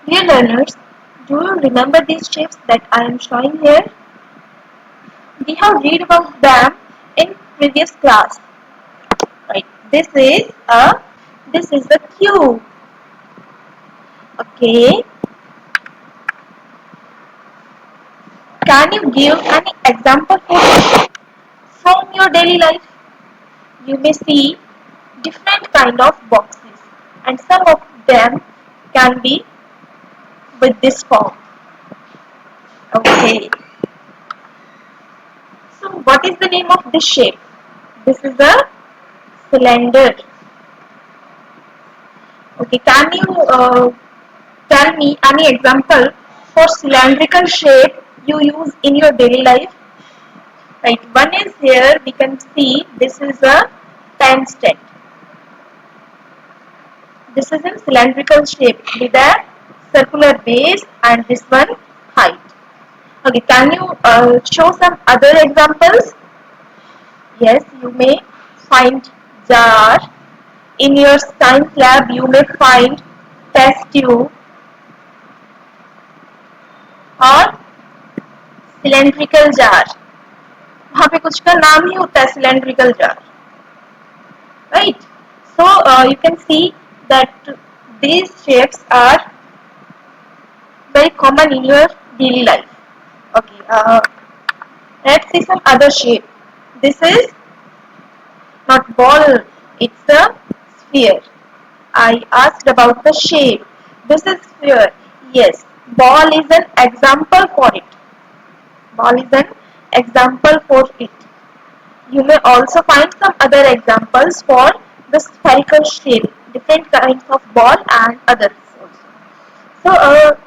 Dear learners, do you remember these shapes that I am showing here? We have read about them in previous class. Right. This is the cube. Okay. Can you give any example from your daily life? You may see different kind of boxes, and some of them can be with this form. Okay. So what is the name of this shape? This is a cylinder. Okay. Can you tell me any example for cylindrical shape you use in your daily life? Right. One is here. We can see this is a pen stand. This is in cylindrical shape with a circular base and this one height. Okay, can you show some other examples? Yes, you may find jar. In your science lab, you may find test tube और cylindrical jar. वहाँ पे कुछ का नाम ही होता है cylindrical jar, right? So you can see that these shapes are very common in your daily life. Okay, let's see some other shape. This is not ball, it's a sphere. I asked about the shape. This is sphere. Yes, ball is an example for it. Ball is an example for it. You may also find some other examples for the spherical shape, different kinds of ball and others also. So,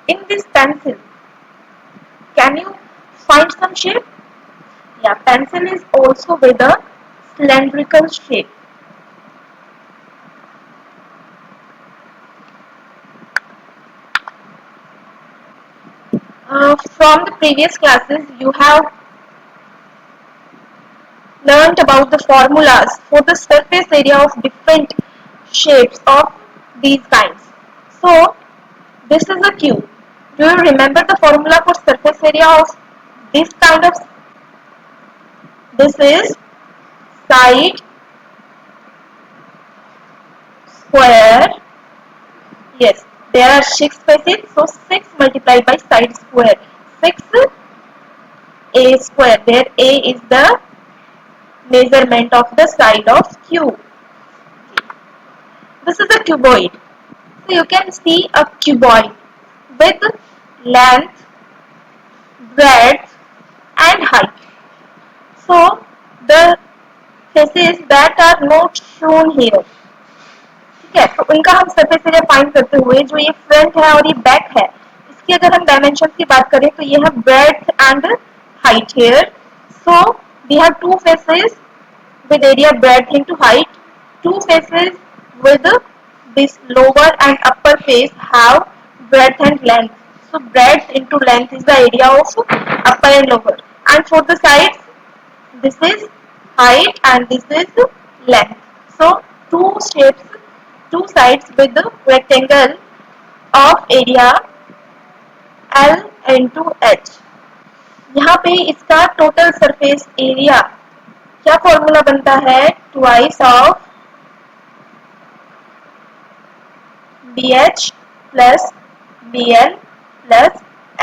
in this pencil, can you find some shape? Yeah, pencil is also with a cylindrical shape. From the previous classes, you have learnt about the formulas for the surface area of different shapes of these kinds. So, this is a cube. Do you remember the formula for surface area of this kind of? This is side square. Yes, there are 6 faces, so 6 multiplied by side square. 6 a square, where a is the measurement of the side of cube. This is a cuboid. So you can see a cuboid with length, breadth and height. So the faces that are not shown here. ठीक है, तो इनका हम surface area find करते हुए जो ये front है और ये बैक है, इसकी अगर हम डायमेंशन की बात करें तो ये है breadth and height here. So we have two faces with area breadth into height. Two faces with this lower and upper face have breadth and length. So breadth into length is the area of upper and lower. And for the sides, this is height and this is length. So two shapes, two sides with the rectangle of area L into H. यहाँ पे इसका total surface area क्या formula बनता है? Twice of BH plus BL plus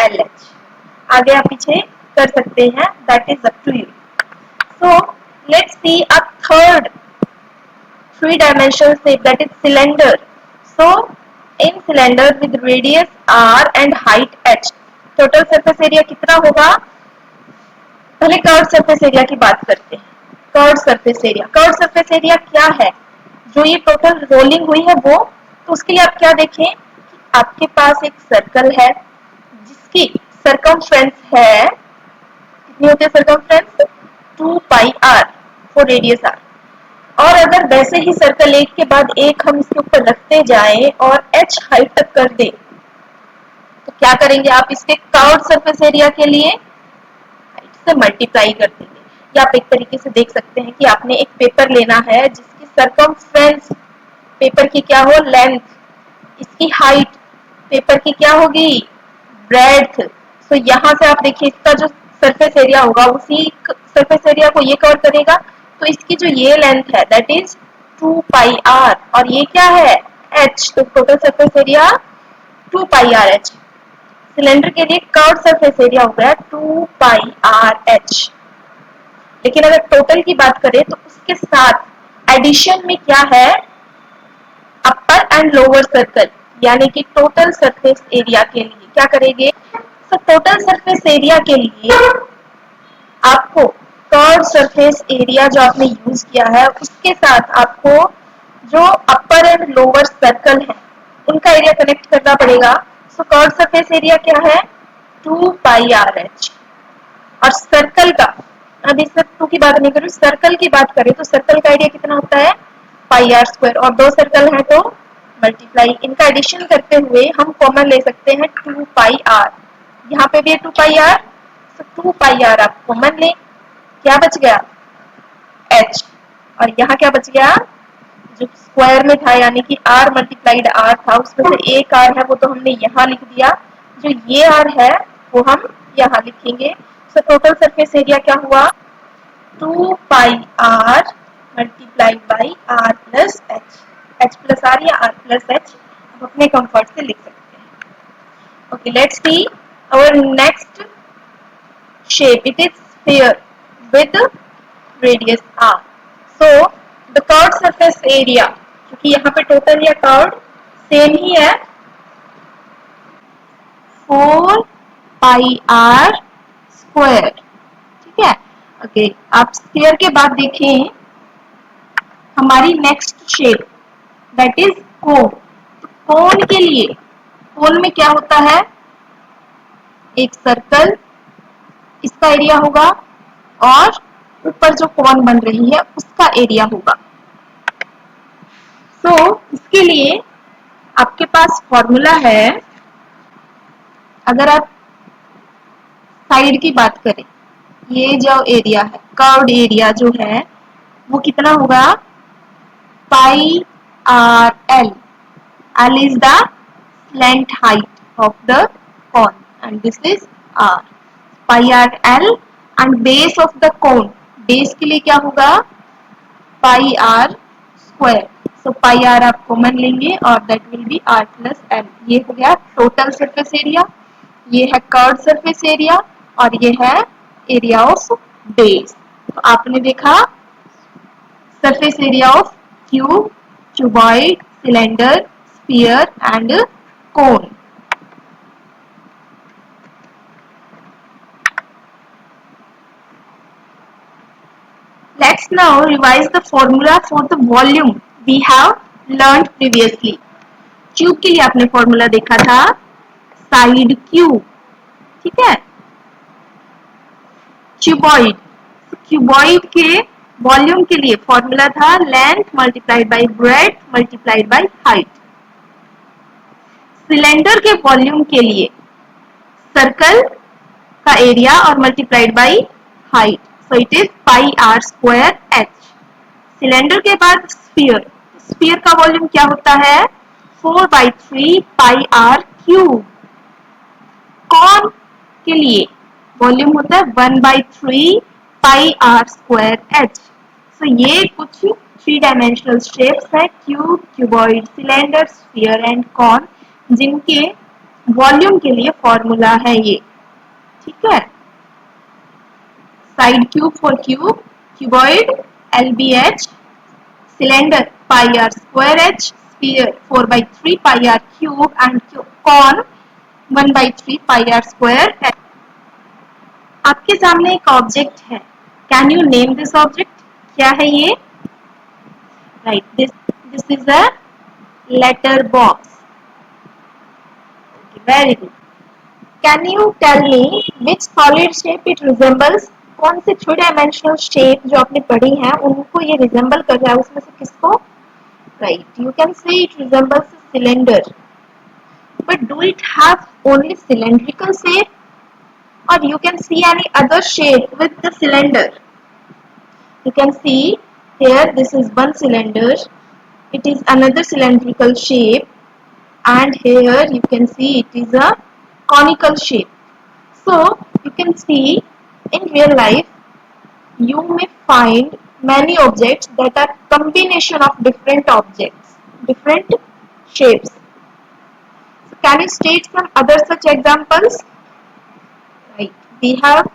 LH. आगे आप पीछे कर सकते हैं, that is up to you. So let's see a third 3-dimensional shape, that is cylinder. So in cylinder with radius R and height H, total surface area कितना होगा? पहले curve surface area की बात करते हैं. Curve surface area, curve surface area क्या है? जो ये टोटल रोलिंग हुई है वो, तो उसके लिए आप क्या देखें कि आपके पास एक सर्कल है जिसकी सरकमफ्रेंस है, कितनी होती है circumference? 2 pi r for radius r. और अगर वैसे ही सर्कल एक के बाद एक हम इसके ऊपर रखते जाएं और h हाइट तक कर दें, तो क्या करेंगे आप? इसके कर्व सरफेस एरिया के लिए हाइट से मल्टीप्लाई कर देंगे. या आप एक तरीके से देख सकते हैं कि आपने एक पेपर लेना है जिसकी सरकमफ्रेंस पेपर की क्या हो? लेंथ, इसकी हाइट पेपर की क्या होगी, ब्रेड्थ। सो यहाँ से आप देखिए इसका जो सरफेस एरिया होगा उसी सरफेस एरिया को ये कवर करेगा, तो इसकी जो ये लेंथ है दैट इज 2 पाई आर, और ये क्या है h, तो total surface area 2 pi R H. Cylinder के लिए कर्व सरफेस एरिया हो गया 2 पाई आर एच। लेकिन अगर टोटल की बात करें तो उसके साथ एडिशन में क्या है, अपर एंड लोअर सर्कल, यानी कि टोटल सरफेस एरिया के लिए क्या करेंगे, तो टोटल सरफेस एरिया के लिए आपको कर्व सरफेस एरिया जो आपने यूज किया है उसके साथ आपको जो अपर एंड लोअर सर्कल है उनका एरिया कनेक्ट करना पड़ेगा। सो कर्व सरफेस एरिया क्या है 2 पाई आर एच, और सर्कल का, अभी सिर्फ 2 की बात नहीं करूँ, सर्कल की बात करें तो सर्कल का एरिया कितना होता है पाई आर स्क्वायर, और 2 सर्कल है तो मल्टीप्लाई, इनका एडिशन करते हुए हम कॉमन ले सकते हैं 2 पाई आर। यहाँ पे भी है 2 पाई आर, तो 2 पाई आर आप कॉमन ले, क्या बच गया h, और यहाँ क्या बच गया, जो स्क्वायर में था यानी कि r मल्टीप्लाइड r था उसमें से एक r है वो तो हमने यहाँ लिख दिया, जो ये r है वो हम यहाँ लिखेंगे। सो टोटल सरफेस एरिया क्या हुआ 2 pi r multiplied by r plus h, h plus r या r प्लस h आप अपने कंफर्ट से लिख सकते हैं। Okay, let's see our next shape. It is sphere with radius r. So the curved surface area, क्योंकि यहाँ पे टोटल या कर्व्ड सेम ही है 4 पाई आर स्क्वायर, ठीक है। ओके, आप स्फीयर के बाद देखें हमारी नेक्स्ट शेप दैट इज कोन। कोन के लिए, कोन में क्या होता है, एक सर्कल इसका एरिया होगा और ऊपर जो कोन बन रही है उसका एरिया होगा। सो इसके लिए आपके पास फॉर्मूला है, अगर आप साइड की बात करें, ये जो एरिया है कर्व्ड एरिया जो है वो कितना होगा pi r l, l is the slant height of the cone and this is r, pi r l, and base of the cone, base के लिए क्या होगा pi are square. So pi r आप कॉमन लेंगे और that will be r plus l. ये हो गया टोटल सरफेस एरिया, ये है कर्व्ड सरफेस एरिया और ये है एरिया ऑफ बेस। तो आपने देखा surface area of cube, cuboid, cylinder, sphere and cone. Let's now revise the formula for the volume we have learned previously. Cube के लिए आपने फॉर्मूला देखा था साइड क्यूब, ठीक है। क्यूबॉइड, क्यूबॉइड के वॉल्यूम के लिए फॉर्मूला था length multiplied by breadth multiplied by height. Cylinder के वॉल्यूम के लिए सर्कल का एरिया और multiplied by height, so it is pi are square H. Cylinder के बाद स्फीयर, स्फीयर का वॉल्यूम क्या होता है 4/3 पाई आर क्यूब। कॉन के लिए वॉल्यूम होता है 1/3 pi are square H. So ये कुछ 3 डायमेंशनल शेप्स है cube, cuboid, cylinder, sphere and cone, जिनके वॉल्यूम के लिए फॉर्मूला है ये, ठीक है। Side cube for cube, cuboid LBH, cylinder pi are square H, sphere 4/3 pi R cube and cone 1/3 pi are square H. आपके सामने एक ऑब्जेक्ट है, can you name this object, क्या है ये, right, this is a letter box, very good. Can you tell me which solid shape it resembles, कौन से 3 dimensional shape जो आपने पढ़ी हैं उनको ये रिजेंबल कर रहा है, उसमें से किसको, राइट, यू कैन से it resembles cylinder, but do it have only cylindrical shape or you can see any other shape with the cylinder? You can see here this is one cylinder, it is another cylindrical shape and here you can see it is a conical shape. So you can see in real life you may find many objects that are combination of different objects, different shapes. So can you state some other such examples? Right. We have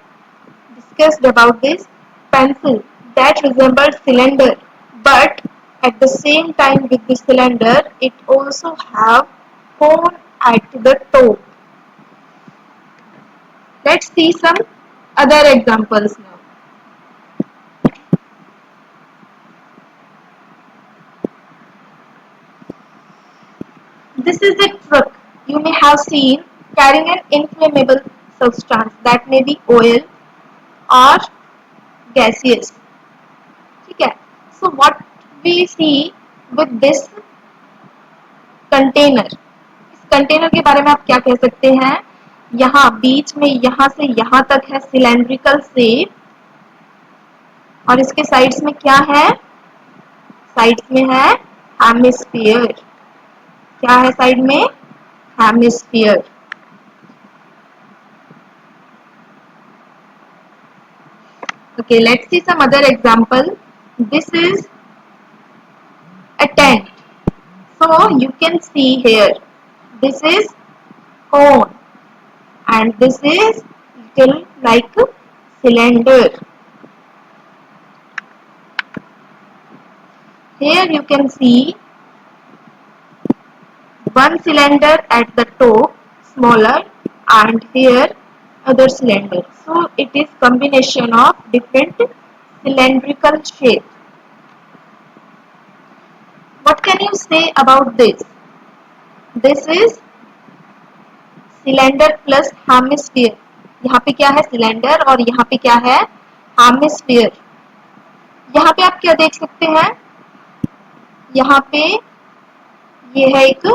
discussed about this pencil that resembles cylinder, but at the same time with the cylinder it also have cone at the top. Let's see some other examples now. This is a truck you may have seen carrying an inflammable substance that may be oil or gaseous. ठीक है. So what we see with this container, इस container के बारे में आप क्या कह सकते हैं? यहाँ बीच में यहाँ से यहाँ तक है सिलेंड्रिकल शेप और इसके साइड्स में क्या है? साइड्स में है हेमिस्फीयर. क्या है साइड में? Hemisphere. Okay, let's see some other example. This is a tent. So you can see here, this is cone and this is little like cylinder. Here you can see one cylinder at the top, smaller, and here other cylinder. So it is combination of different cylindrical shape. What can you say about this? This is cylinder plus hemisphere. यहाँ पे क्या है? Cylinder और यहाँ पे क्या है? Hemisphere. यहाँ पे आप क्या देख सकते हैं? यहाँ पे ये है एक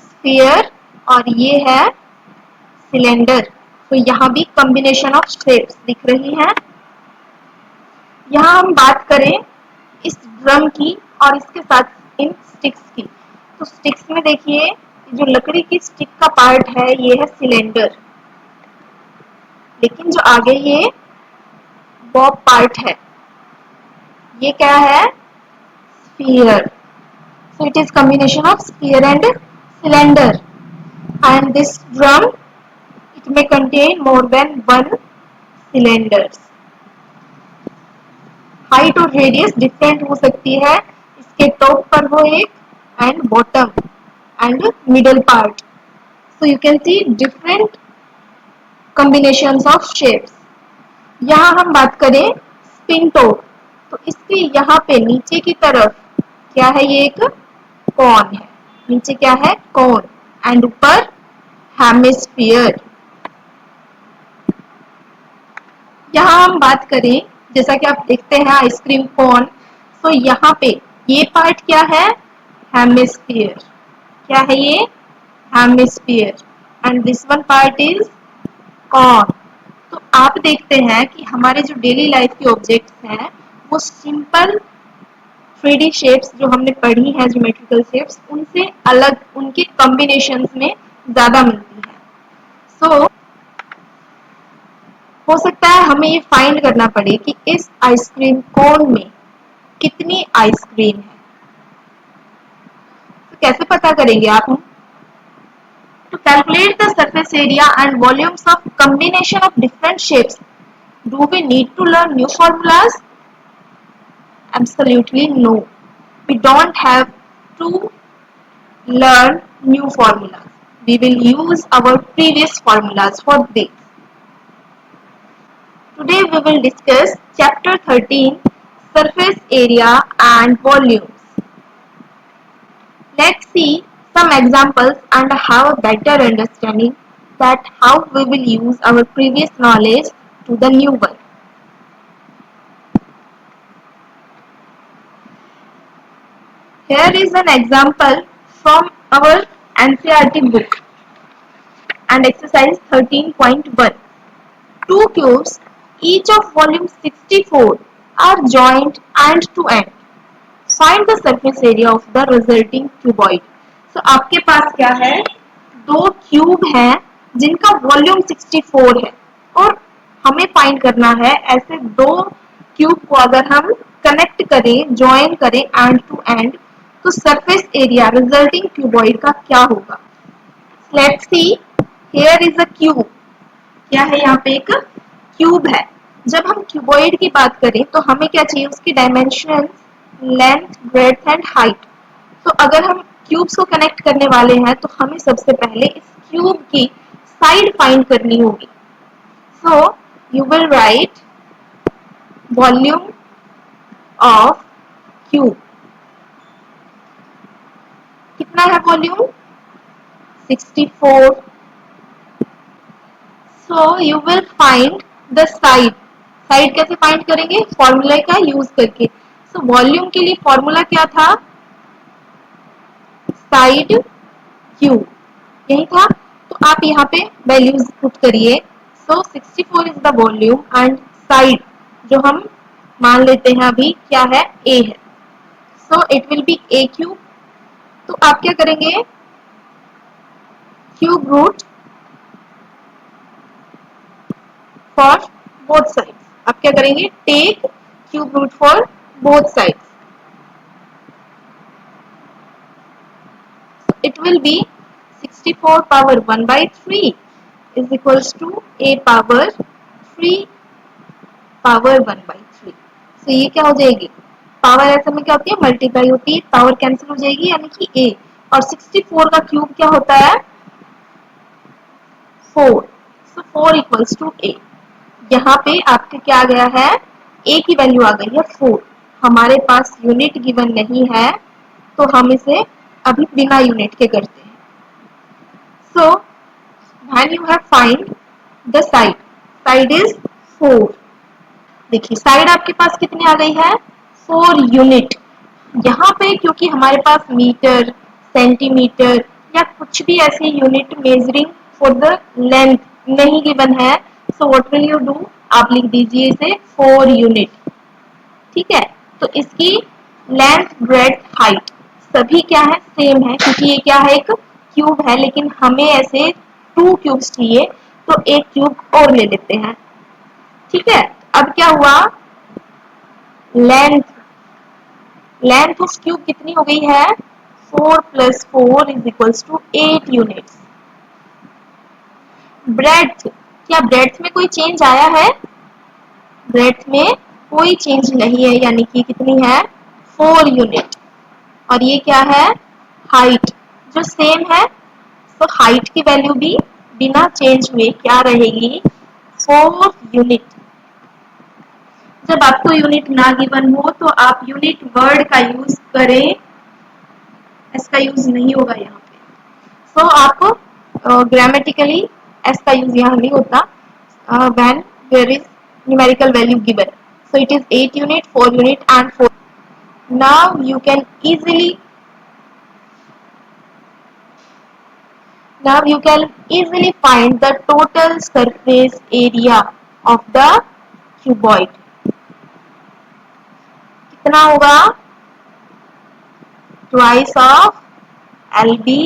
स्फीयर और ये है सिलेंडर. तो यहाँ भी कॉम्बिनेशन ऑफ शेप्स दिख रही हैं. यहाँ हम बात करें इस ड्रम की और इसके साथ इन स्टिक्स की. तो स्टिक्स में देखिए जो लकड़ी की स्टिक का पार्ट है ये है सिलेंडर, लेकिन जो आगे ये बॉब पार्ट है ये क्या है? Sphere. So it is combination of sphere and cylinder, and this drum it may contain more than one cylinders. Height और radius different हो सकती है. इसके top पर हो एक and bottom and middle part. So you can see different combinations of shapes. यहाँ हम बात करें spin top, तो इसके यहाँ पे नीचे की तरफ क्या है? ये एक कॉन है. नीचे क्या है? कॉन एंड ऊपर हेमिस्फीयर. यहाँ हम बात करें जैसा कि आप देखते हैं आइसक्रीम कॉन, तो यहाँ पे ये पार्ट क्या है? हेमिस्फीयर. क्या है ये? Hemisphere. And this one part is cone. तो आप देखते हैं कि हमारे जो डेली लाइफ के ऑब्जेक्ट्स हैं वो सिंपल 3D शेप्स जो हमने पढ़ी है, ज्योमेट्रिकल शेप्स, उनसे अलग उनके कॉम्बिनेशंस में ज्यादा मिलती है. सो हो सकता है हमें ये फाइंड करना पड़े कि इस आइसक्रीम कोन में कितनी आइसक्रीम है. तो कैसे पता करेंगे आप? To calculate the surface area and volumes of combination of different shapes, do we need to learn new formulas? Absolutely no. We don't have to learn new formulas. We will use our previous formulas for this. Today we will discuss chapter 13, surface area and volumes. Let's see some examples and have a better understanding that how we will use our previous knowledge to the new one. Here is an example from our NCERT book and exercise 13.1. Two cubes, each of volume 64, are joined end to end. Find the surface area of the resulting cuboid. तो आपके पास क्या है, दो cube हैं जिनका volume 64 है और हमें फाइंड करना है ऐसे दो क्यूब को अगर हम कनेक्ट करें, ज्वाइन करें एंड टू एंड, तो सरफेस एरिया रिजल्टिंग क्यूबॉइड का क्या होगा। Let's see, here is a cube. क्या है, यहाँ पे एक क्यूब है। जब हम क्यूबॉइड की बात करें तो हमें क्या चाहिए, उसकी dimension, length, breadth and height. तो अगर हम क्यूब्स को कनेक्ट करने वाले हैं तो हमें सबसे पहले इस क्यूब की साइड फाइंड करनी होगी। So you will write volume of cube. कितना है volume, 64। So you will find the side. Side कैसे फाइंड करेंगे, फॉर्मूला का यूज करके। सो वॉल्यूम के लिए फॉर्मूला क्या था, साइड क्यूब, यही था। तो आप यहाँ पे वैल्यूज पुट करिए। सो 64 is the volume and side जो हम मान लेते हैं अभी क्या है, ए है। So it will be a cube. तो आप क्या करेंगे, cube root for both sides. आप क्या करेंगे, take cube root for both sides. It will be 64 power 1 by 3 is equals to a power 3 power 1 by 3। So ये क्या हो जाएगी, पावर ऐसे में क्या होती है, मल्टीप्लाई होती है, पावर कैंसिल हो जाएगी, यानी कि a। और 64 का क्यूब क्या होता है, 4। So 4 equals to a। यहाँ पे आपके क्या आ गया है, a की वैल्यू आ गई है 4। हमारे पास यूनिट गिवन नहीं है तो हम इसे अभी बिना यूनिट के करते हैं। So when you have find the side is 4। देखिए साइड आपके पास कितनी आ गई है, 4 यूनिट। यहाँ पे क्योंकि हमारे पास मीटर, सेंटीमीटर या कुछ भी ऐसे unit measuring for the length नहीं गिवन है, सो व्हाट विल यू डू, आप लिख दीजिए इसे 4 यूनिट। ठीक है, तो इसकी लेंथ, ब्रेड्थ, हाइट सभी क्या है, सेम है, क्योंकि ये क्या है, एक क्यूब है। लेकिन हमें ऐसे 2 क्यूब्स चाहिए तो एक क्यूब और ले लेते हैं। ठीक है, अब क्या हुआ, लेंथ, लेंथ ऑफ क्यूब कितनी हो गई है, 4 + 4 is equals to 8 units. Breadth, क्या ब्रेड्थ में कोई चेंज आया है, ब्रेड्थ में कोई चेंज नहीं है, यानी कि कितनी है, 4 यूनिट। और ये क्या है, हाइट जो सेम है। तो हाइट की वैल्यू भी बिना चेंज हुए क्या रहेगी, 4 यूनिट। जब आपको यूनिट ना गिवन हो तो आप यूनिट वर्ड का यूज करें, इसका यूज नहीं होगा यहाँ पे। सो आप ग्रामेटिकली एस का यूज यहाँ नहीं होता when there is numerical value given. So it is 8 unit, 4 unit and 4। Now you can easily find the total surface area of the cuboid। कितना होगा, twice of LB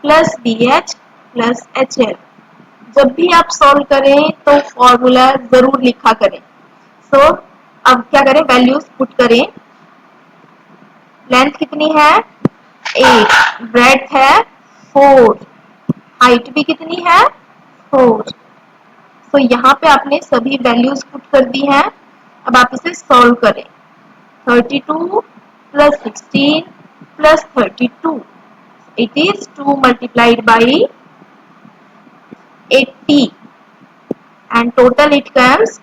plus BH plus HL। जब भी आप solve करें तो formula जरूर लिखा करें। सो अब क्या करें, वैल्यूज पुट करें। लेंथ कितनी है, 8, ब्रेड्थ है 4, हाइट भी कितनी है, 4। तो यहाँ पे आपने सभी वैल्यूज पुट कर दी हैं। अब आप इसे सॉल्व करें। 32 + 16 + 32, it is 2 multiplied by 80 and total it comes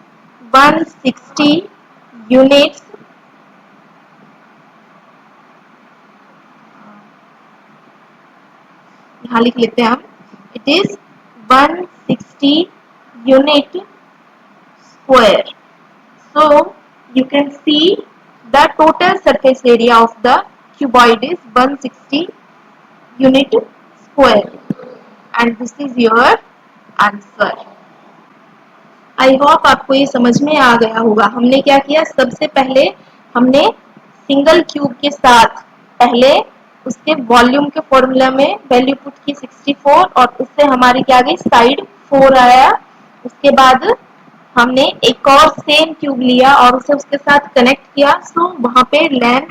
160 units। यहाँ लिख लेते हैं हम, it is 160 unit square। So you can see the total surface area of the cuboid is 160 unit square and this is your answer। I hope आपको ये समझ में आ गया होगा। हमने क्या किया, सबसे पहले हमने सिंगल क्यूब के साथ पहले उसके वॉल्यूम के फॉर्मूला में वैल्यू पुट की 64 और उससे हमारी क्या आ गई साइड 4 आया। उसके बाद हमने एक और सेम ट्यूब लिया और उसे उसके साथ कनेक्ट किया। सो वहां पे लेंथ,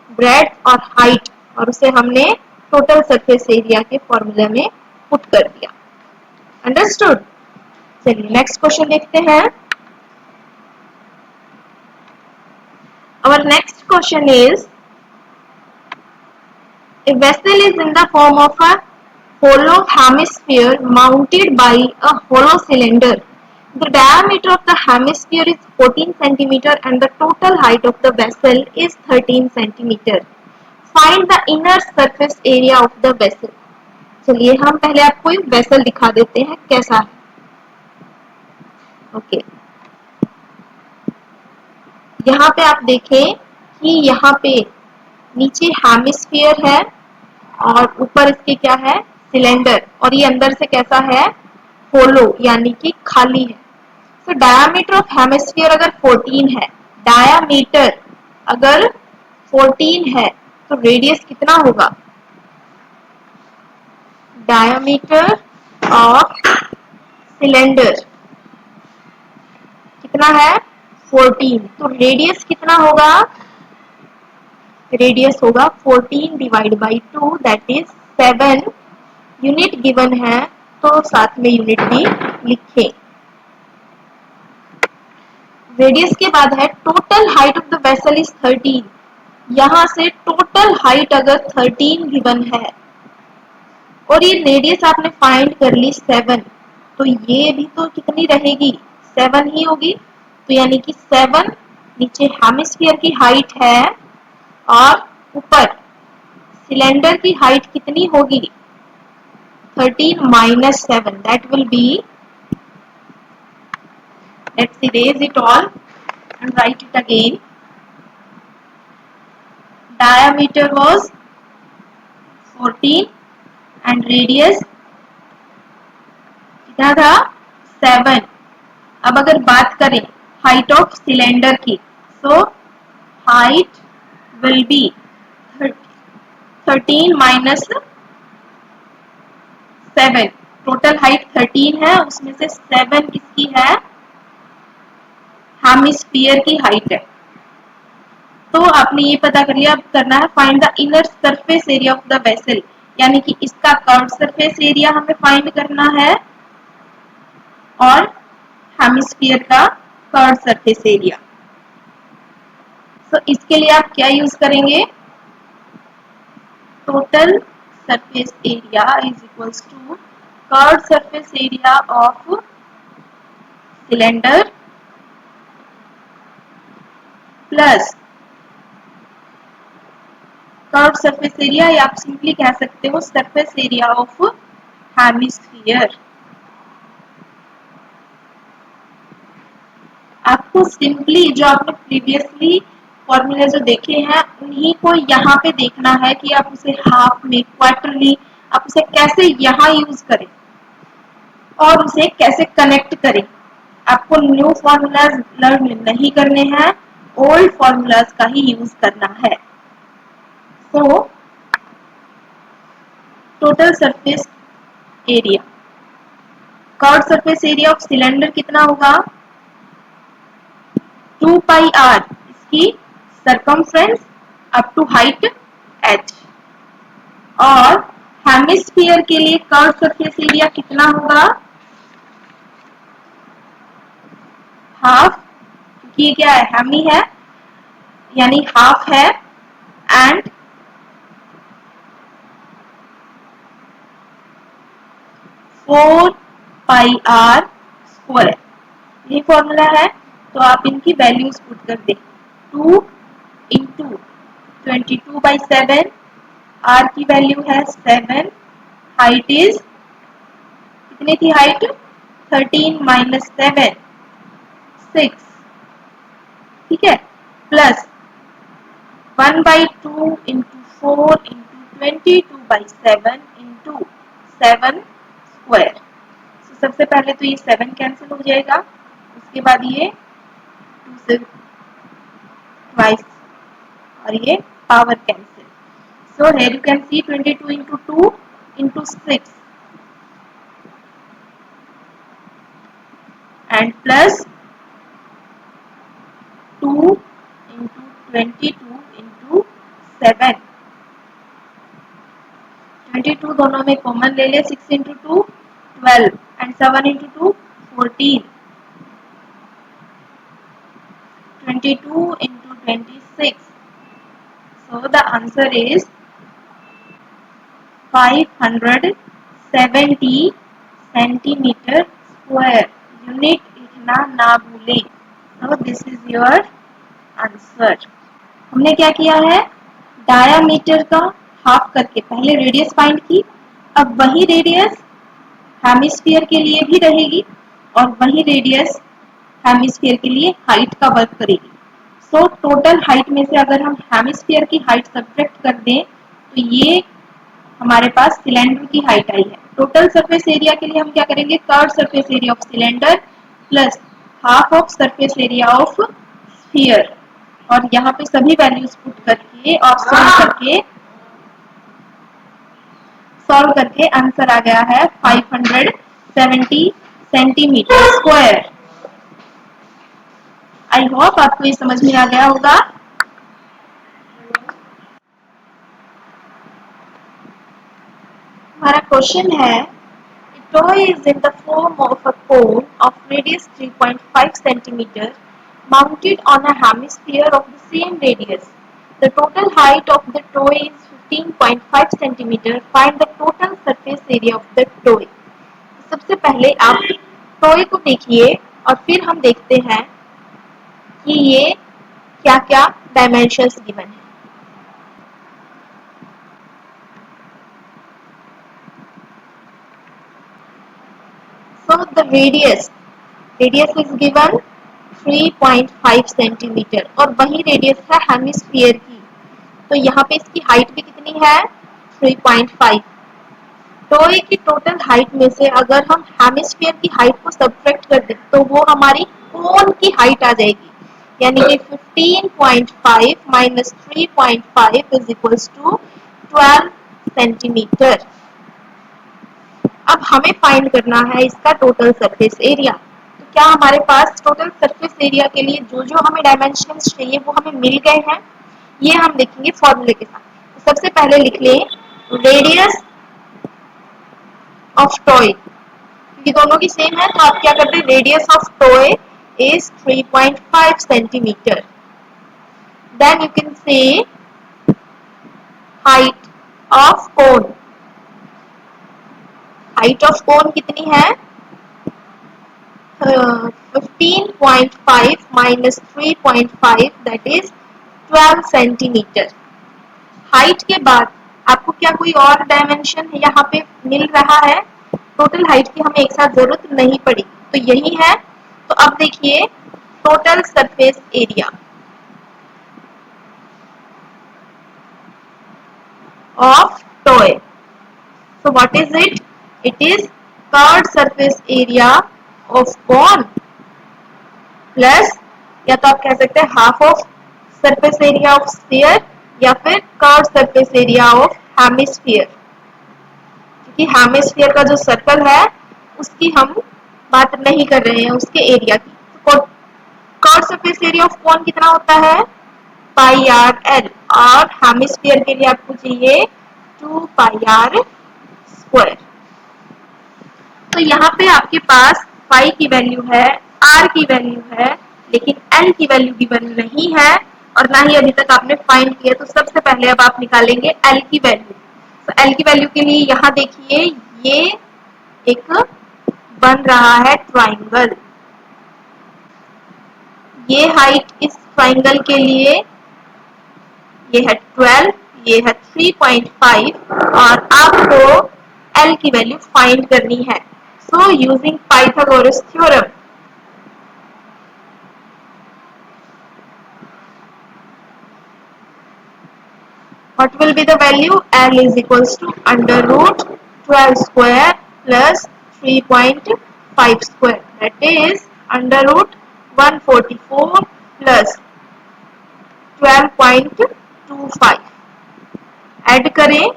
ब्रेड्थ और हाइट और उसे हमने टोटल सरफेस एरिया के फॉर्मूला में पुट कर दिया। अंडरस्टूड? चलिए नेक्स्ट क्वेश्चन देखते हैं। Our next question is, a vessel is in the form of a hollow hemisphere mounted by a hollow cylinder. The diameter of the hemisphere is 14 centimeter and the total height of the vessel is 13 centimeter. Find the inner surface area of the vessel. चलिए हम पहले आपको एक vessel दिखा देते हैं कैसा है। ओके, यहाँ पे आप देखें कि यहाँ पे नीचे हेमिस्फीयर है और ऊपर इसके क्या है सिलेंडर, और ये अंदर से कैसा है होलो यानी कि खाली है। तो डायामीटर ऑफ हेमिस्फीयर अगर 14 है, डायामीटर अगर 14 है तो रेडियस कितना होगा? डायामीटर ऑफ सिलेंडर कितना है 14, तो रेडियस कितना होगा? रेडियस होगा 14 divide by 2 that is 7। Unit given है तो साथ में यूनिट भी लिखें। रेडियस के बाद है total height of the vessel is 13। यहां से टोटल हाइट अगर 13 गिवन है और ये रेडियस आपने फाइंड कर ली 7, तो ये भी तो कितनी रहेगी 7 ही होगी। तो यानी कि 7 नीचे हेमिस्फीयर की हाइट है और ऊपर सिलेंडर की हाइट कितनी होगी 13 minus 7, that will be, let's erase it all and write it again. Diameter was 14 and radius कितना था 7। अब अगर बात करें हाइट ऑफ सिलेंडर की, so height will be 13 minus 7। Total height 13 है, उसमें से 7 किसकी है हेमिस्फीयर की हाइट है। तो आपने ये पता कर लिया। अब करना है find the inner surface area of the vessel, यानी कि इसका कर्व सरफेस एरिया हमें फाइंड करना है और हेमिस्फीयर का कर्व सरफेस एरिया। तो इसके लिए आप क्या यूज करेंगे? Total surface area is equals to curve surface area of cylinder plus curve surface area, या आप सिंपली कह सकते हो सरफेस एरिया ऑफ हेमिस्फीयर। आपको सिंपली जो आपने प्रीवियसली फॉर्मूले जो देखे हैं उन्हीं को यहाँ पे देखना है कि आप उसे हाफ में, क्वार्टरली, आप उसे कैसे यहाँ यूज करें और उसे कैसे कनेक्ट करें। आपको न्यू फॉर्मूलाज लर्न नहीं करने हैं, ओल्ड फॉर्मूलाज का ही यूज करना है। तो total surface area, curve surface area of cylinder कितना होगा 2 पाई आर, इसकी circumference up to height h, और हेमिस्फीयर के लिए कर्व सरफेस एरिया कितना होगा हाफ, क्योंकि ये क्या है हेमी है यानी हाफ है, एंड 4 पाई आर स्क्वायर, ये फॉर्मूला है। तो आप इनकी वैल्यूज पुट कर दें 2 इंटू 22/7, आर की वैल्यू है 7, हाइट इज कितनी थी हाइट 13 माइनस 7 6, ठीक है, plus 1/2 into 4 into 22/7 into 7 square. सबसे पहले तो ये 7 कैंसिल हो जाएगा, उसके बाद ये 2 से ट्वाइस और ये power cancel, So here you can see 22 into 2 into 6 and plus 2 into 22 into 7. 22 दोनों में कॉमन ले ले, 6 into 2 12 and 7 into 2 14. 22 into 26. So the answer is 570 centimeter square. Unit लिखना ना भूले. So this is your answer. हमने क्या किया है, डायामीटर का हाफ करके पहले रेडियस फाइंड की. अब वही रेडियस हेमिस्फीयर के लिए भी रहेगी और वही रेडियस हेमिस्फीयर के लिए हाइट का वर्क करेगी. सो टोटल हाइट में से अगर हम हेमिस्फीयर की हाइट सब्ट्रैक्ट कर दें तो ये हमारे पास सिलेंडर की हाइट आई है. टोटल सरफेस एरिया के लिए हम क्या करेंगे, curve surface area of cylinder plus half of surface area of sphere, और यहाँ पे सभी वैल्यूज पुट करके और सॉल्व करके आंसर आ गया है 570 सेंटीमीटर स्क्वायर. आई होप आपको ये समझ में आ गया होगा. हमारा क्वेश्चन है, toy is in the form of a cone of radius 3.5 centimeter mounted on a hemisphere of the same radius. The total height of the toy is 15.5 centimeter. Find the total surface area of the toy. सबसे पहले आप toy को देखिए और फिर हम देखते हैं कि ये क्या क्या डायमेंशंस गिवन है. So the radius is given 3.5 centimetre और वही रेडियस है हेमिस्फीयर की. तो यहाँ पे इसकी हाइट भी कितनी है, 3.5. टॉय की टोटल हाइट में से अगर हम हेमिस्फीयर की हाइट को सब्ट्रैक्ट कर दें तो वो हमारी कोन की हाइट आ जाएगी, यानी कि 15.5 minus 3.5 is equals to 12 centimetre. अब हमें फाइंड करना है इसका टोटल सरफेस एरिया. तो क्या हमारे पास टोटल सरफेस एरिया के लिए जो जो हमें डायमेंशंस चाहिए वो हमें मिल गए हैं, ये हम देखेंगे फॉर्मूले के साथ. तो सबसे पहले लिख लें रेडियस ऑफ टॉय, ये दोनों की सेम है तो आप क्या करते हैं, radius of toy is 3.5 centimetre. Then you can say height of cone. Height of cone कितनी है, 15.5 माइनस 3.5 दैट इज 12 सेंटीमीटर. हाइट के बाद आपको क्या कोई और डायमेंशन यहाँ पे मिल रहा है, टोटल हाइट की हमें एक साथ जरूरत नहीं पड़ी तो यही है. तो अब देखिए total surface area of toy. So what is it, it is curved surface area of cone plus, या तो आप कह सकते हैं half of surface area of sphere या फिर curved surface area of hemisphere. क्योंकि हेमिस्फीयर का जो सर्कल है उसकी हम बात नहीं कर रहे हैं, उसके एरिया की. तो कर्व्ड सरफेस एरिया ऑफ कोन कितना होता है, पाई आर एल, और हेमिस्फीयर के लिए आपको चाहिए 2 पाई आर स्क्वायर. तो यहाँ पे आपके पास पाई की वैल्यू है, आर की वैल्यू है, लेकिन एल की वैल्यू गिवन नहीं है और ना ही अभी तक आपने फाइंड किया. तो सबसे पहले अब आप निकालेंगे एल की वैल्यू. तो एल की वैल्यू के लिए यहाँ देखिए ये एक बन रहा है ट्राइंगल. ये हाइट इस ट्राइंगल के लिए ये है 12, ये है 3.5 और आपको एल की वैल्यू फाइंड करनी है. So using Pythagoras theorem, what will be the value, L is equals to under root 12 square plus 3.5 square, that is under root 144 plus 12.25. Add करें।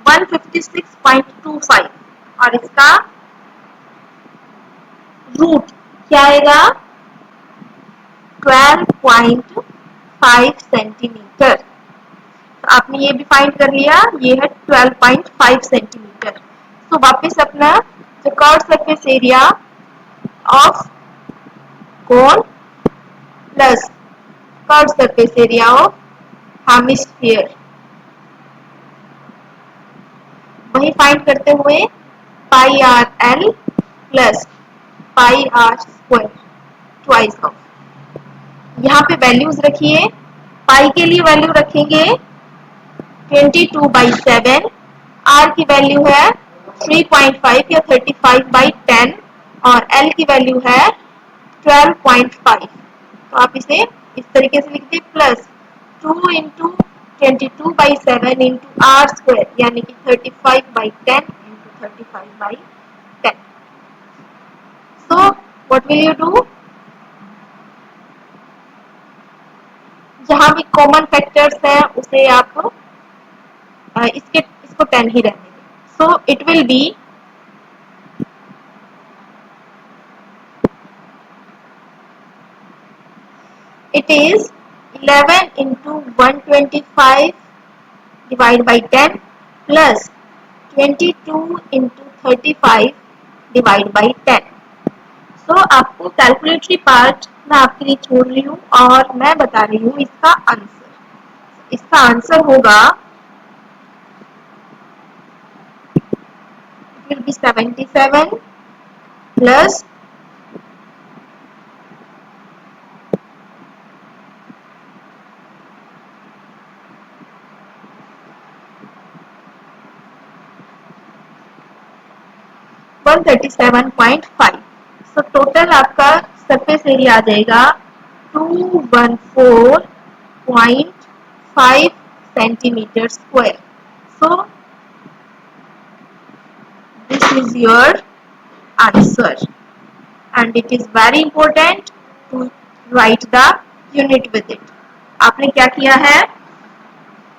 वन 156.25 और इसका रूट क्या आएगा 12.5 सेंटीमीटर। तो आपने ये भी फाइंड कर लिया, ये है 12.5 सेंटीमीटर। तो वापस अपना जो curve surface area of cone plus curve surface area of hemisphere वही फाइंड करते हुए pi r l plus pi are square twice of, यहाँ पे वैल्यूज रखिए। पाई के लिए वैल्यू रखेंगे 22/7, आर की वैल्यू है 3.5 या 35/10 और एल की वैल्यू है 12.5। तो आप इसे इस तरीके से लिखते plus 2 into 22/7 into R square यानी कि 35/10 into 35/10। So what will you do, जहां भी कॉमन फैक्टर्स हैं उसे आप इसको 10 ही रहने दें। सो it will B it is 11 into 125 divided by 10 plus 22 into 35 divided by 10। सो आपको कैलकुलेटरी पार्ट मैं आपके लिए छोड़ रही हूँ और मैं बता रही हूँ इसका आंसर। इसका आंसर होगा it will be 77 plus 137.5। So total आपका सरफेस एरिया आ जाएगा 214.5 centimetre square. So this is your answer and it is very important to write the unit with it। आपने क्या किया है,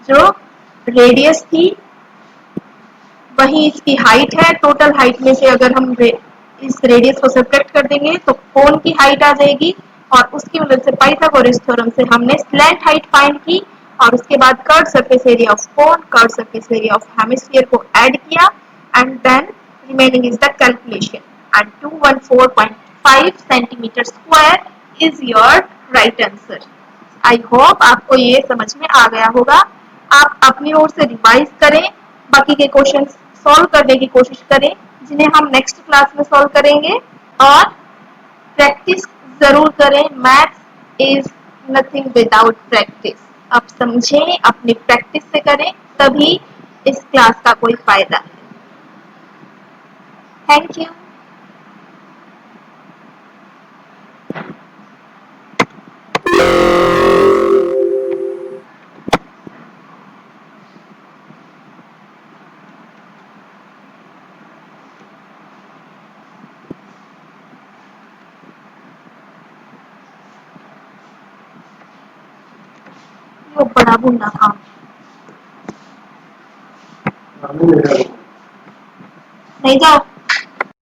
जो रेडियस थी वही इसकी हाइट है। टोटल हाइट में से अगर हम इस रेडियस को सब्ट्रैक्ट कर देंगे तो कोन की हाइट आ जाएगी और उसकी मदद से पाइथागोरस थ्योरम से हमने स्लैंट हाइट फाइंड की और उसके बाद curve surface area of cone, curve surface area of hemisphere को ऐड किया and then remaining is the calculation and 214.5 centimeter square is your right answer। I hope आपको ये समझ में आ गया होगा। आप अपनी ओर से रिवाइज करें, बाकी के क्वेश्चन सॉल्व करने की कोशिश करें जिन्हें हम नेक्स्ट क्लास में सॉल्व करेंगे और प्रैक्टिस जरूर करें। Maths is nothing without practice. आप समझें, अपनी प्रैक्टिस से करें, तभी इस क्लास का कोई फायदा है। Thank you. वो बड़ा भुंडा काम नहीं जाओ।